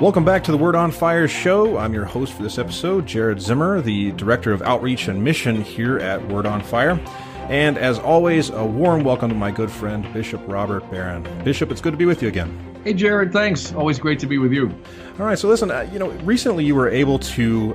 Welcome back to the Word on Fire show. I'm your host for this episode, Jared Zimmer, the Director of Outreach and Mission here at Word on Fire. And as always, a warm welcome to my good friend, Bishop Robert Barron. Bishop, it's good to be with you again. Hey, Jared, thanks. Always great to be with you. All right, so listen, recently you were able to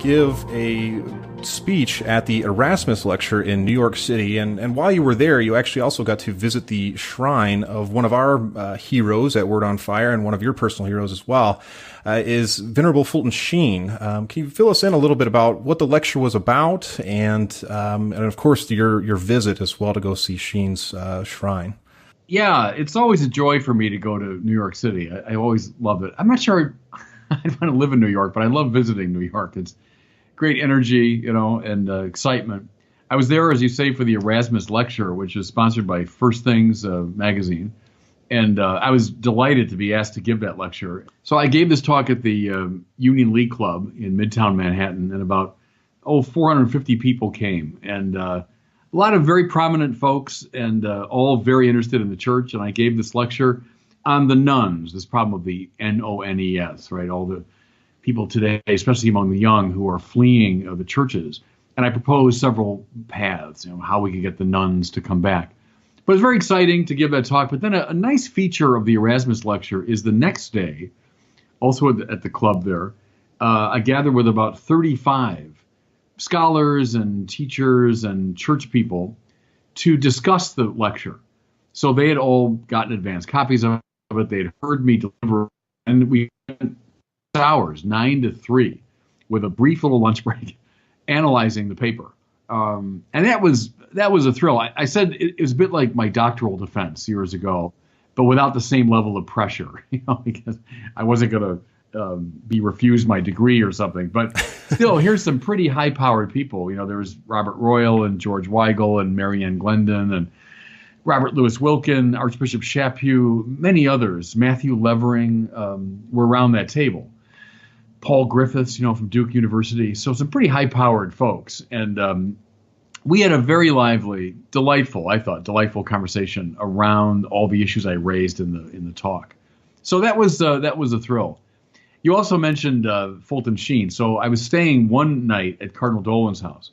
give a speech at the Erasmus Lecture in New York City, and while you were there, you actually also got to visit the shrine of one of our heroes at Word on Fire, and one of your personal heroes as well, is Venerable Fulton Sheen. Can you fill us in a little bit about what the lecture was about, and of course your visit as well to go see Sheen's shrine? Yeah, it's always a joy for me to go to New York City. I always love it. I'm not sure I'd want to live in New York, but I love visiting New York. It's great energy, and excitement. I was there, as you say, for the Erasmus Lecture, which is sponsored by First Things magazine. And I was delighted to be asked to give that lecture. So I gave this talk at the Union League Club in Midtown Manhattan, and about 450 people came. And a lot of very prominent folks, and all very interested in the church. And I gave this lecture on the nuns, this problem of the N-O-N-E-S, right? All the people today, especially among the young, who are fleeing the churches. And I proposed several paths, how we could get the nuns to come back. But it's very exciting to give that talk. But then a nice feature of the Erasmus Lecture is the next day, also at the club there, I gathered with about 35 scholars and teachers and church people to discuss the lecture. So they had all gotten advance copies of it. They had heard me deliver, and we spent hours, 9 to 3, with a brief little lunch break, analyzing the paper. And that was a thrill. I said it was a bit like my doctoral defense years ago, but without the same level of pressure, because I wasn't going to be refused my degree or something. But still, here's some pretty high-powered people. There was Robert Royal and George Weigel and Marianne Glendon and Robert Louis Wilkin, Archbishop Chaput, many others. Matthew Levering were around that table. Paul Griffiths, from Duke University. So some pretty high-powered folks. And we had a very lively, delightful conversation around all the issues I raised in the talk. So that was a thrill. You also mentioned Fulton Sheen. So I was staying one night at Cardinal Dolan's house.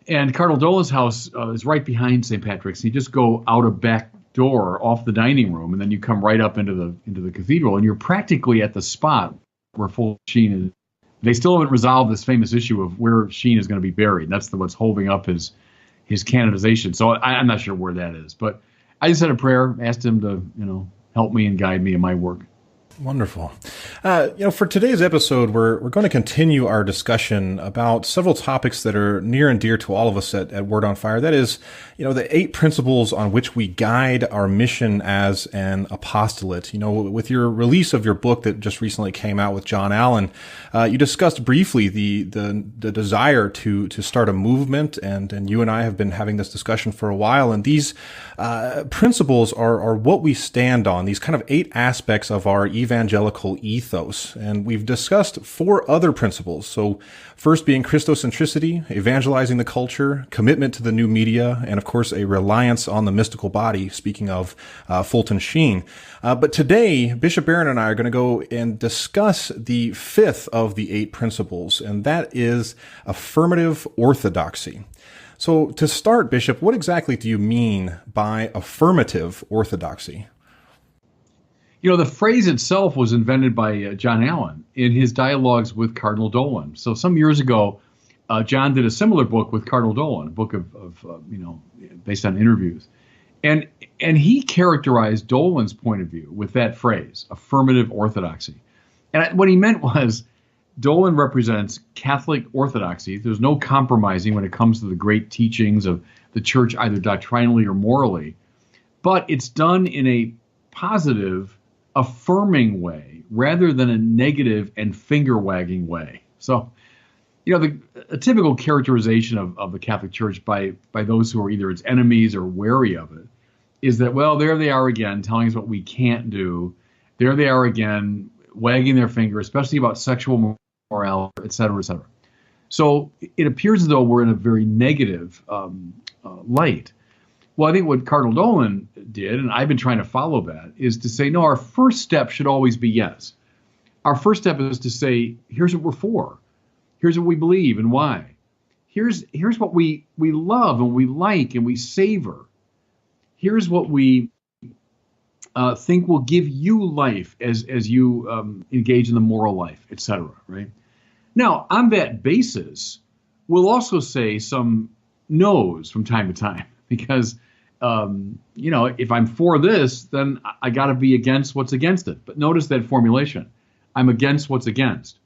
And Cardinal Dolan's house is right behind St. Patrick's. You just go out a back door off the dining room, and then you come right up into the cathedral, and you're practically at the spot where Fulton Sheen is. They still haven't resolved this famous issue of where Sheen is going to be buried. That's what's holding up his canonization. So I'm not sure where that is. But I just said a prayer, asked him to help me and guide me in my work. Wonderful. For today's episode, we're going to continue our discussion about several topics that are near and dear to all of us at Word on Fire. That is, the 8 principles on which we guide our mission as an apostolate. With your release of your book that just recently came out with John Allen, you discussed briefly the desire to start a movement, and you and I have been having this discussion for a while. And these principles are what we stand on. These kind of 8 aspects of our evangelical ethos. And we've discussed 4 other principles. So first being Christocentricity, evangelizing the culture, commitment to the new media, and of course a reliance on the mystical body, speaking of Fulton Sheen. But today, Bishop Barron and I are going to go and discuss the 5th of the 8 principles, and that is affirmative orthodoxy. So to start, Bishop, what exactly do you mean by affirmative orthodoxy? The phrase itself was invented by John Allen in his dialogues with Cardinal Dolan. So some years ago, John did a similar book with Cardinal Dolan, a book of based on interviews. And he characterized Dolan's point of view with that phrase, affirmative orthodoxy. And what he meant was Dolan represents Catholic orthodoxy. There's no compromising when it comes to the great teachings of the church, either doctrinally or morally. But it's done in a positive, affirming way rather than a negative and finger-wagging way. So, a typical characterization of the Catholic Church by those who are either its enemies or wary of it is that, well, there they are again telling us what we can't do. There they are again wagging their finger, especially about sexual morality, et cetera, et cetera. So it appears as though we're in a very negative light. Well, I think what Cardinal Dolan did, and I've been trying to follow that, is to say, no, our first step should always be yes. Our first step is to say, here's what we're for. Here's what we believe and why. Here's what we love and we like and we savor. Here's what we think will give you life as you engage in the moral life, etc. Right? Now, on that basis, we'll also say some no's from time to time because, if I'm for this, then I got to be against what's against it. But notice that formulation. I'm against what's against.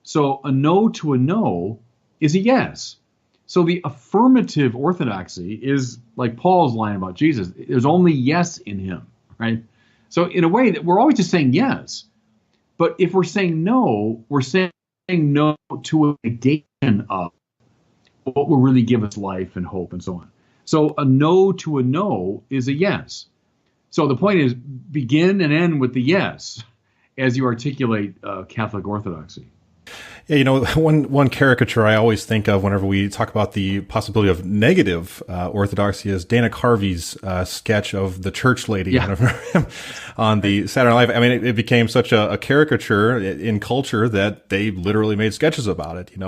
So a no to a no is a yes. So the affirmative orthodoxy is like Paul's line about Jesus. There's only yes in him, right? So in a way that we're always just saying yes. But if we're saying no, we're saying no to a negation of what will really give us life and hope and so on. So a no to a no is a yes. So the point is begin and end with the yes as you articulate Catholic orthodoxy. Yeah, one caricature I always think of whenever we talk about the possibility of negative orthodoxy is Dana Carvey's sketch of the church lady on the Saturday Night Live. I mean, it became such a caricature in culture that they literally made sketches about it, and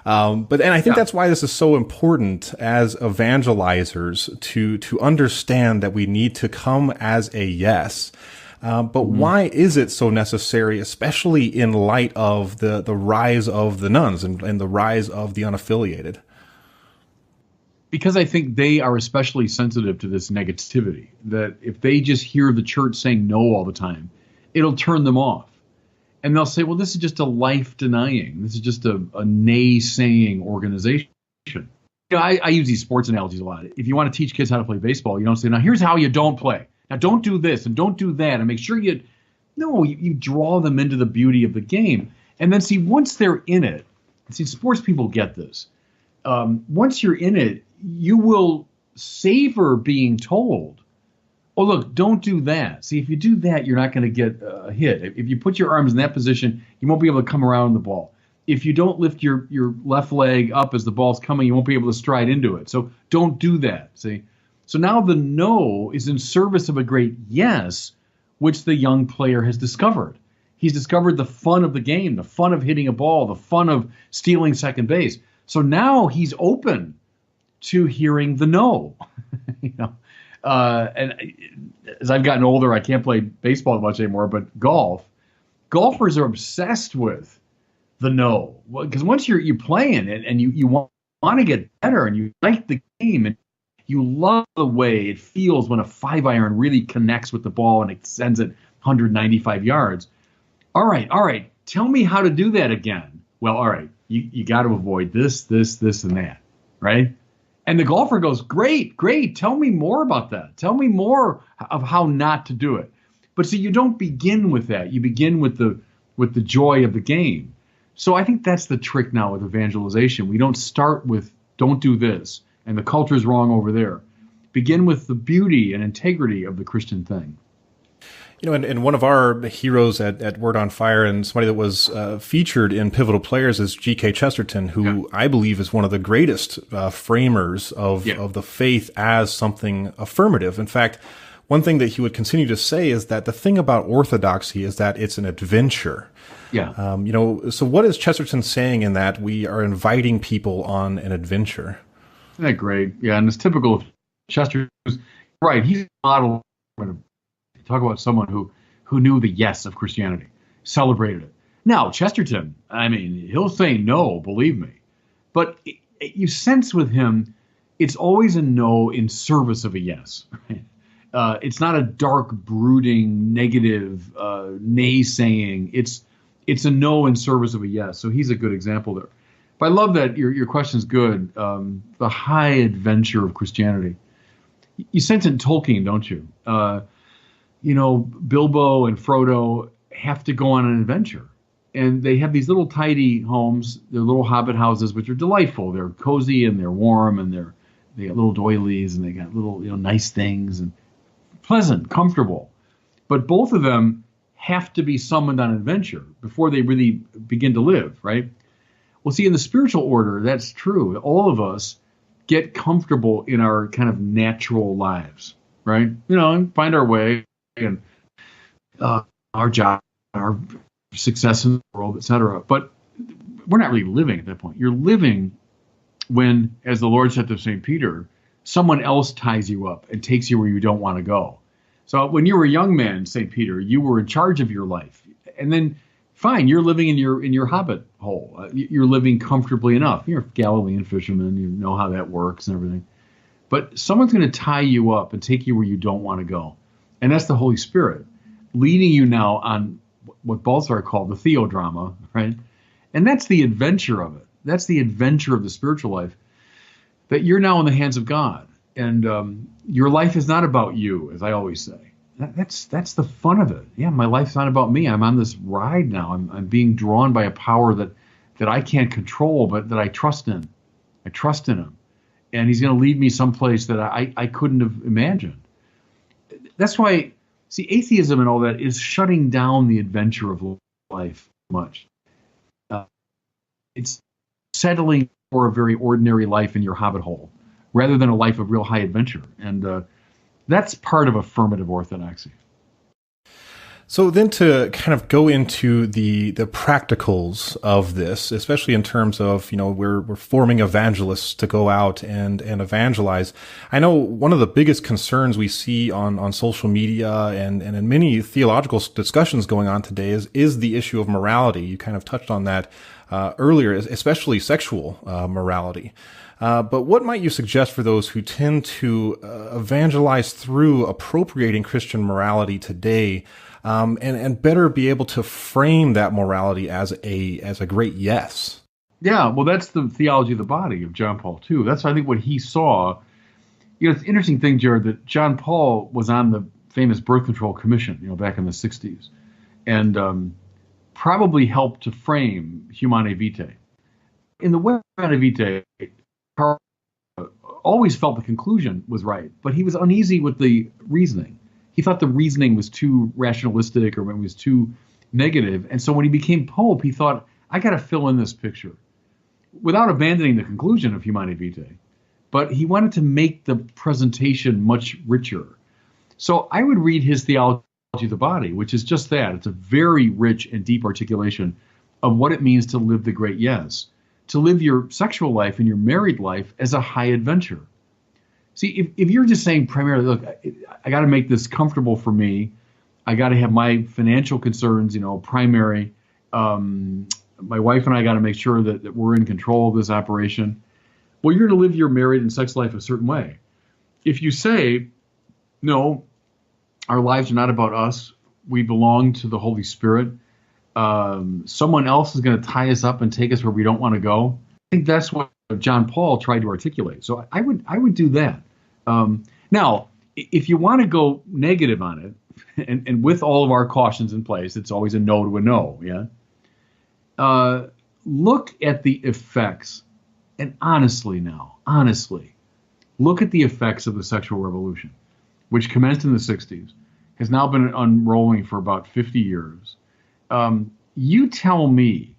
I think that's why this is so important as evangelizers to understand that we need to come as a yes. But why is it so necessary, especially in light of the rise of the nuns and the rise of the unaffiliated? Because I think they are especially sensitive to this negativity, that if they just hear the church saying no all the time, it'll turn them off. And they'll say, well, this is just a life denying. This is just a naysaying organization. I use these sports analogies a lot. If you want to teach kids how to play baseball, you don't say, now here's how you don't play. Now, don't do this and don't do that and make sure you draw them into the beauty of the game. And then see, once they're in it, see, sports people get this. Once you're in it, you will savor being told, oh, look, don't do that. See, if you do that, you're not going to get a hit. If you put your arms in that position, you won't be able to come around the ball. If you don't lift your left leg up as the ball's coming, you won't be able to stride into it. So don't do that, see? So now the no is in service of a great yes, which the young player has discovered. He's discovered the fun of the game, the fun of hitting a ball, the fun of stealing second base. So now he's open to hearing the no. And as I've gotten older, I can't play baseball much anymore, but golfers are obsessed with the no. Because once you're playing it and you want to get better and you like the game and you love the way it feels when a 5-iron really connects with the ball and it sends it 195 yards. All right. Tell me how to do that again. Well, all right. You got to avoid this, and that, right? And the golfer goes, great. Tell me more about that. Tell me more of how not to do it. But see, you don't begin with that. You begin with the joy of the game. So I think that's the trick now with evangelization. We don't start with don't do this. And the culture is wrong over there. Begin with the beauty and integrity of the Christian thing. And one of our heroes at Word on Fire and somebody that was featured in Pivotal Players is G.K. Chesterton, who I believe is one of the greatest framers of the faith as something affirmative. In fact, one thing that he would continue to say is that the thing about orthodoxy is that it's an adventure. Yeah. So what is Chesterton saying in that we are inviting people on an adventure? Isn't that great? Yeah, and it's typical of Chester. Right, he's a model. Talk about someone who knew the yes of Christianity, celebrated it. Now, Chesterton, I mean, he'll say no, believe me. But you sense with him, it's always a no in service of a yes. Right? It's not a dark, brooding, negative, naysaying. It's a no in service of a yes. So he's a good example there. But I love that your question's good. The high adventure of Christianity. You sense it in Tolkien, don't you? Bilbo and Frodo have to go on an adventure. And they have these little tidy homes, their little hobbit houses, which are delightful. They're cozy and they're warm and they got little doilies and they got little nice things and pleasant, comfortable. But both of them have to be summoned on adventure before they really begin to live, right? Well, see, in the spiritual order, that's true. All of us get comfortable in our kind of natural lives, right? And find our way and our job, our success in the world, etc. But we're not really living at that point. You're living when, as the Lord said to St. Peter, someone else ties you up and takes you where you don't want to go. So when you were a young man, St. Peter, you were in charge of your life. And then, fine, you're living in your hobbit hole. You're living comfortably enough. You're a Galilean fisherman. You know how that works and everything. But someone's going to tie you up and take you where you don't want to go. And that's the Holy Spirit leading you now on what Balthasar called the theodrama, right? And that's the adventure of it. That's the adventure of the spiritual life, that you're now in the hands of God. And your life is not about you, as I always say. That's the fun of it. Yeah, my life's not about me. I'm on this ride now. I'm being drawn by a power that I can't control, but that I trust in. I trust in him. And he's going to lead me someplace that I couldn't have imagined. That's why, see, atheism and all that is shutting down the adventure of life much. It's settling for a very ordinary life in your hobbit hole, rather than a life of real high adventure. And that's part of affirmative orthodoxy. So then to kind of go into the practicals of this, especially in terms of, we're forming evangelists to go out and evangelize. I know one of the biggest concerns we see on social media and in many theological discussions going on today is the issue of morality. You kind of touched on that earlier, especially sexual morality. But what might you suggest for those who tend to evangelize through appropriating Christian morality today, and better be able to frame that morality as a great yes? Yeah, well, that's the theology of the body of John Paul II. That's, I think, what he saw. It's an interesting thing, Jared, that John Paul was on the famous birth control commission, back in the 60s, and probably helped to frame Humanae Vitae. In the way of Humanae Vitae, Carl always felt the conclusion was right, but he was uneasy with the reasoning. He thought the reasoning was too rationalistic or it was too negative. And so when he became Pope, he thought, I got to fill in this picture without abandoning the conclusion of Humanae Vitae. But he wanted to make the presentation much richer. So I would read his theology of the body, which is just that. It's a very rich and deep articulation of what it means to live the great yes, to live your sexual life and your married life as a high adventure. See, if you're just saying primarily, look, I got to make this comfortable for me. I got to have my financial concerns, primary. My wife and I got to make sure that we're in control of this operation. Well, you're going to live your married and sex life a certain way. If you say, no, our lives are not about us. We belong to the Holy Spirit. Someone else is going to tie us up and take us where we don't want to go. I think that's what John Paul tried to articulate. So I would do that. Now, if you want to go negative on it, and with all of our cautions in place, it's always a no to a no. Yeah. Look at the effects, and honestly, look at the effects of the sexual revolution, which commenced in the 60s, has now been unrolling for about 50 years. You tell me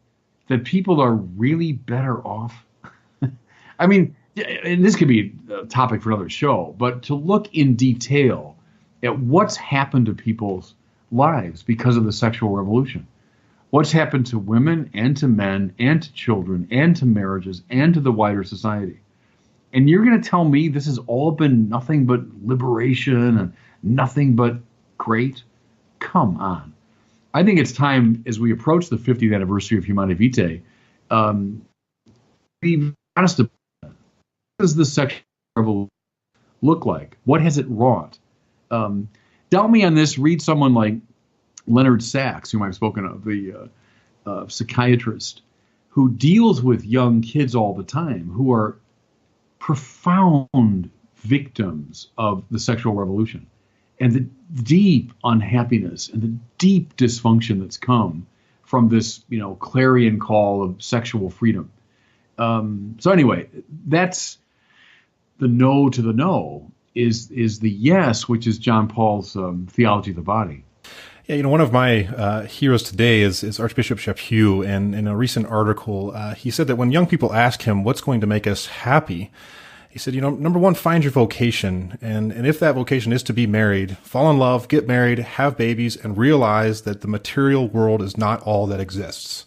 that people are really better off. I mean, and this could be a topic for another show, but to look in detail at what's happened to people's lives because of the sexual revolution, what's happened to women and to men and to children and to marriages and to the wider society. And you're going to tell me this has all been nothing but liberation and nothing but great? Come on. I think it's time, as we approach the 50th anniversary of Humanae Vitae, be honest about that. What does the sexual revolution look like? What has it wrought? Doubt me on this. Read someone like Leonard Sachs, whom I've spoken of, the psychiatrist, who deals with young kids all the time who are profound victims of the sexual revolution and the deep unhappiness and the deep dysfunction that's come from this, clarion call of sexual freedom. So anyway, that's the no to the no is the yes, which is John Paul's theology of the body. Yeah, one of my heroes today is Archbishop Chaput, and in a recent article, he said that when young people ask him what's going to make us happy, He said, number one, find your vocation. And if that vocation is to be married, fall in love, get married, have babies, and realize that the material world is not all that exists.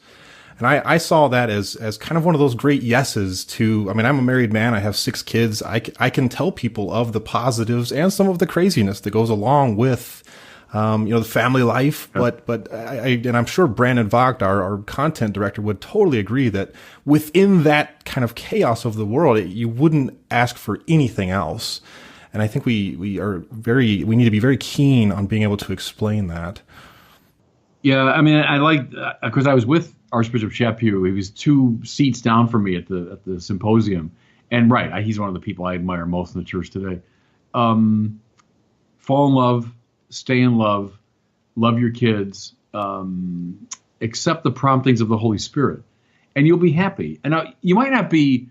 And I saw that as kind of one of those great yeses to, I'm a married man. I have 6 kids. I can tell people of the positives and some of the craziness that goes along with, the family life. But and I'm sure Brandon Vogt, our content director, would totally agree that within that kind of chaos of the world, you wouldn't ask for anything else. And I think we need to be very keen on being able to explain that. Yeah, I like, because I was with Archbishop Chaput. He was 2 seats down from me at the symposium, and he's one of the people I admire most in the church today. Fall in love, stay in love your kids, accept the promptings of the Holy Spirit, and you'll be happy. And now you might not be,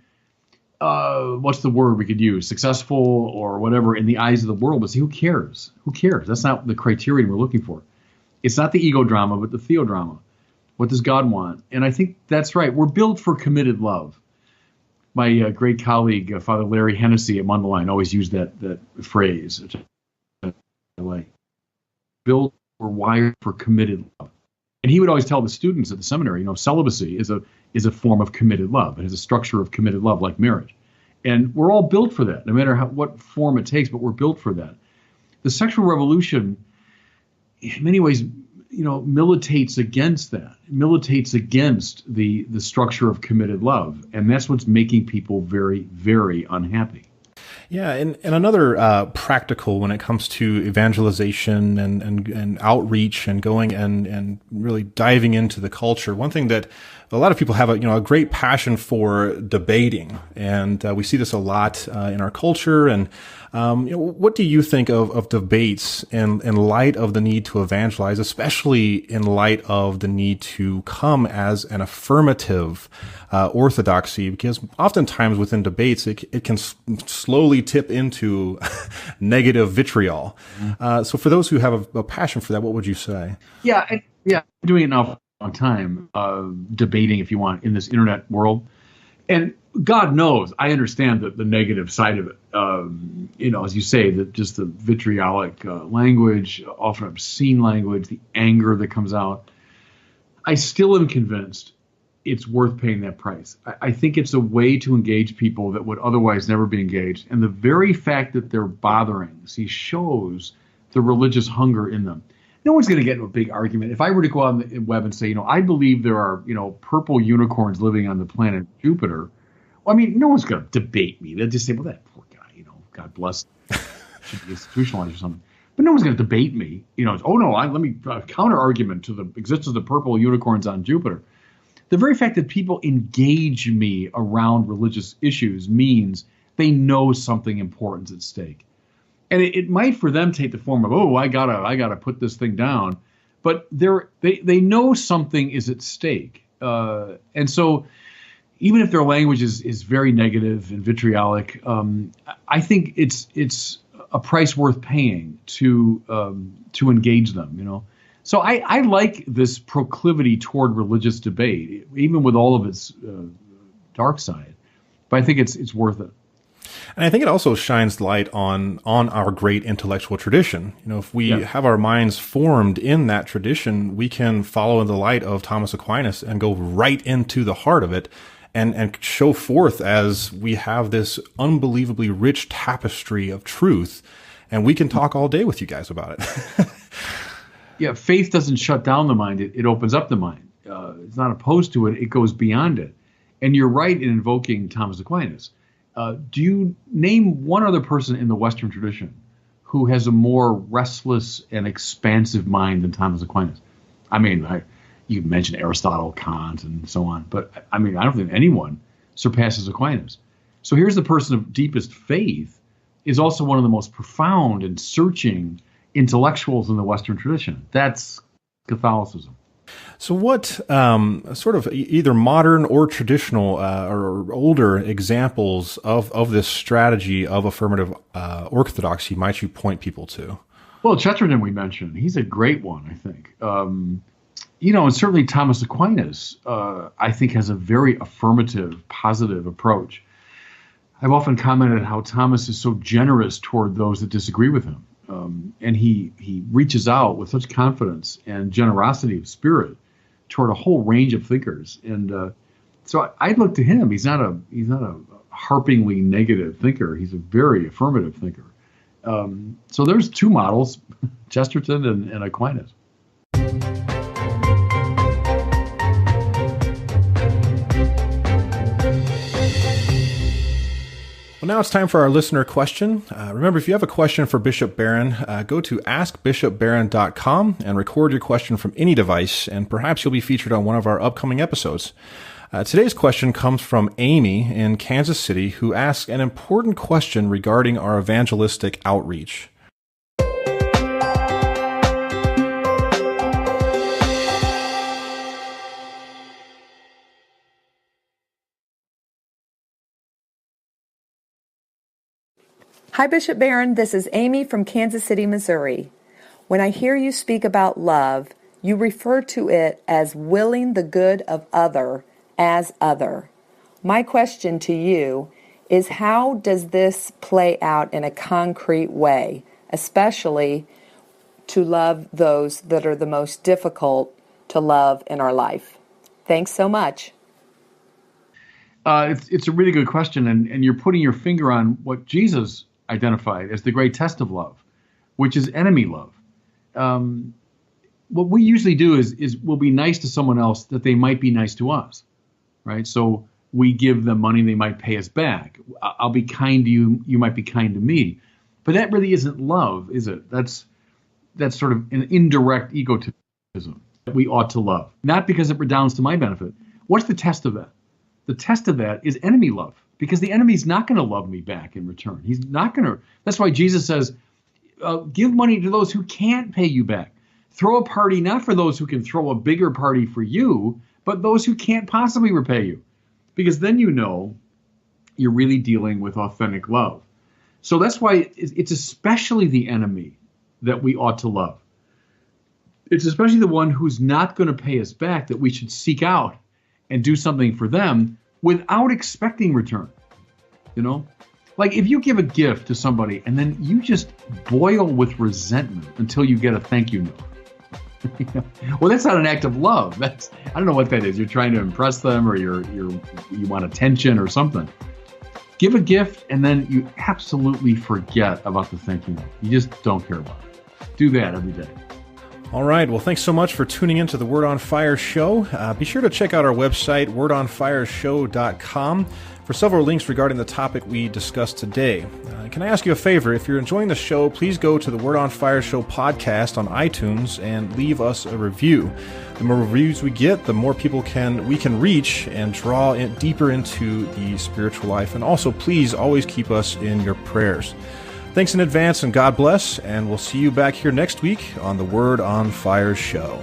what's the word we could use, successful or whatever in the eyes of the world, but see, who cares? Who cares? That's not the criterion we're looking for. It's not the ego drama, but the theodrama. What does God want? And I think that's right. We're built for committed love. My great colleague, Father Larry Hennessy at Mundelein, always used that phrase. Which I like. Built or wired for committed love. And he would always tell the students at the seminary, celibacy is a form of committed love. It has a structure of committed love like marriage. And we're all built for that, no matter what form it takes, but we're built for that. The sexual revolution, in many ways, militates against that, militates against the structure of committed love. And that's what's making people very, very unhappy. Yeah, and another practical when it comes to evangelization and outreach and going and really diving into the culture. One thing that a lot of people have a great passion for debating, and we see this a lot in our culture. And what do you think of debates in light of the need to evangelize, especially in light of the need to come as an affirmative orthodoxy? Because oftentimes within debates, it can slowly tip into negative vitriol. So for those who have a passion for that, what would you say? Yeah, I'm doing it now for a long time, debating, if you want, in this internet world. And God knows, I understand the negative side of it. As you say, just the vitriolic language, often obscene language, the anger that comes out. I still am convinced it's worth paying that price. I think it's a way to engage people that would otherwise never be engaged. And the very fact that they're bothering, shows the religious hunger in them. No one's going to get into a big argument. If I were to go on the web and say, I believe there are, purple unicorns living on the planet Jupiter. Well, no one's going to debate me. They'll just say, well, that poor guy, God bless, should be institutionalized or something. But no one's going to debate me. Let me counter argument to the existence of the purple unicorns on Jupiter. The very fact that people engage me around religious issues means they know something important is at stake. And it might for them take the form of, I gotta put this thing down, but they know something is at stake, and so even if their language is very negative and vitriolic, I think it's a price worth paying to engage them. So I like this proclivity toward religious debate, even with all of its dark side, but I think it's worth it. And I think it also shines light on our great intellectual tradition. If we have our minds formed in that tradition, we can follow in the light of Thomas Aquinas and go right into the heart of it and show forth as we have this unbelievably rich tapestry of truth. And we can talk all day with you guys about it. Yeah, faith doesn't shut down the mind. It opens up the mind. It's not opposed to it. It goes beyond it. And you're right in invoking Thomas Aquinas. Do you name one other person in the Western tradition who has a more restless and expansive mind than Thomas Aquinas? You mentioned Aristotle, Kant, and so on, but I don't think anyone surpasses Aquinas. So here's the person of deepest faith, is also one of the most profound and searching intellectuals in the Western tradition. That's Catholicism. So what sort of either modern or traditional or older examples of this strategy of affirmative orthodoxy might you point people to? Well, Chesterton we mentioned. He's a great one, I think. And certainly Thomas Aquinas, I think, has a very affirmative, positive approach. I've often commented how Thomas is so generous toward those that disagree with him. And he reaches out with such confidence and generosity of spirit toward a whole range of thinkers. And so I look to him. He's not a harpingly negative thinker. He's a very affirmative thinker. So there's two models, Chesterton and Aquinas. Well, now it's time for our listener question. Remember, if you have a question for Bishop Barron, go to askbishopbarron.com and record your question from any device, and perhaps you'll be featured on one of our upcoming episodes. Today's question comes from Amy in Kansas City, who asks an important question regarding our evangelistic outreach. Hi, Bishop Barron. This is Amy from Kansas City, Missouri. When I hear you speak about love, you refer to it as willing the good of other as other. My question to you is, how does this play out in a concrete way, especially to love those that are the most difficult to love in our life? Thanks so much. It's a really good question, and you're putting your finger on what Jesus identified as the great test of love, which is enemy love. What we usually do is we'll be nice to someone else that they might be nice to us, right? So we give them money, they might pay us back. I'll be kind to you, you might be kind to me. But that really isn't love, is it? That's sort of an indirect egotism that we ought to love, not because it redounds to my benefit. What's the test of that? The test of that is enemy love. Because the enemy's not going to love me back in return. He's not going to. That's why Jesus says, give money to those who can't pay you back. Throw a party not for those who can throw a bigger party for you, but those who can't possibly repay you. Because then you know you're really dealing with authentic love. So that's why it's especially the enemy that we ought to love. It's especially the one who's not going to pay us back that we should seek out and do something for them without expecting return. You know, like if you give a gift to somebody and then you just boil with resentment until you get a thank you note. Well, that's not an act of love. I don't know what that is. You're trying to impress them, or you want attention or something. Give a gift and then you absolutely forget about the thank you note. You just don't care about it. Do that every day. All right. Well, thanks so much for tuning in to the Word on Fire show. Be sure to check out our website, wordonfireshow.com, for several links regarding the topic we discussed today. Can I ask you a favor? If you're enjoying the show, please go to the Word on Fire show podcast on iTunes and leave us a review. The more reviews we get, the more people we can reach and draw deeper into the spiritual life. And also, please always keep us in your prayers. Thanks in advance, and God bless, and we'll see you back here next week on the Word on Fire show.